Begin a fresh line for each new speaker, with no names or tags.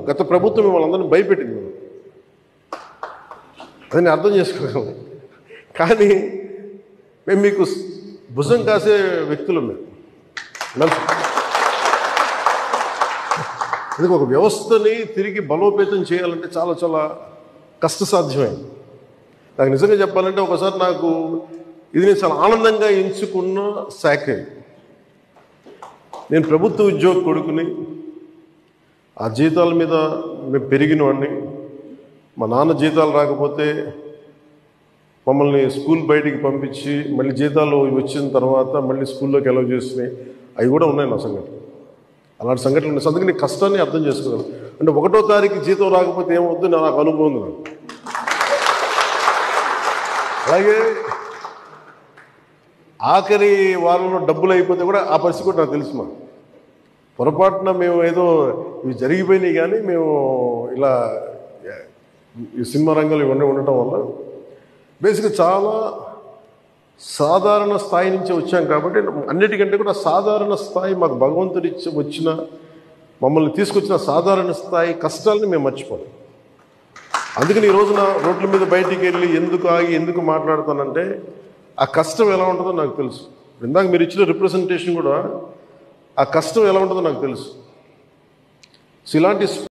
గత ప్రభుత్వం మిమ్మల్ని అందరినీ భయపెట్టింది. అదని అర్థం చేసుకోగలం. కానీ మేము మీకు భుజం కాసే వ్యక్తులు మేము. అందుకే ఒక వ్యవస్థని తిరిగి బలోపేతం చేయాలంటే చాలా చాలా కష్టసాధ్యమైంది. నాకు నిజంగా చెప్పాలంటే ఒకసారి నాకు ఇది నేను చాలా ఆనందంగా ఎంచుకున్న శాఖ. నేను ప్రభుత్వ ఉద్యోగ కొడుకుని, ఆ జీతాల మీద మేము పెరిగిన వాడిని. మా నాన్న జీతాలు రాకపోతే మమ్మల్ని స్కూల్ బయటికి పంపించి మళ్ళీ జీతాలు వచ్చిన తర్వాత మళ్ళీ స్కూల్లోకి అలౌ చేసినాయి. అవి కూడా ఉన్నాయి నా సంఘటన. అలాంటి సంఘటనలు ఉన్నాయి. అందుకే నీ కష్టాన్ని అర్థం చేసుకోగలను. అంటే 1వ తారీఖు జీతం రాకపోతే ఏమవుద్దు నాకు అనుభవం ఉంది. నాకు అలాగే ఆఖరి వారంలో డబ్బులు అయిపోతే కూడా ఆ పరిస్థితి కూడా నాకు తెలుసు. మాకు పొరపాటున మేము ఏదో ఇవి జరిగిపోయినాయి, కానీ మేము ఇలా ఈ సినిమా రంగంలో ఇవన్నీ ఉండటం వల్ల బేసిక్గా చాలా సాధారణ స్థాయి నుంచి వచ్చాం. కాబట్టి అన్నిటికంటే కూడా సాధారణ స్థాయి మాకు భగవంతుడి వచ్చిన మమ్మల్ని తీసుకొచ్చిన సాధారణ స్థాయి కష్టాలని మేము మర్చిపోతాం. అందుకని ఈ రోజున రోడ్ల మీద బయటికి వెళ్ళి ఎందుకు ఆగి ఎందుకు మాట్లాడతానంటే ఆ కష్టం ఎలా ఉంటుందో నాకు తెలుసు. ఇందాక మీరు ఇచ్చిన రిప్రజెంటేషన్ కూడా ఆ కష్టం ఎలా ఉంటుందో నాకు తెలుసు. సో ఇలాంటి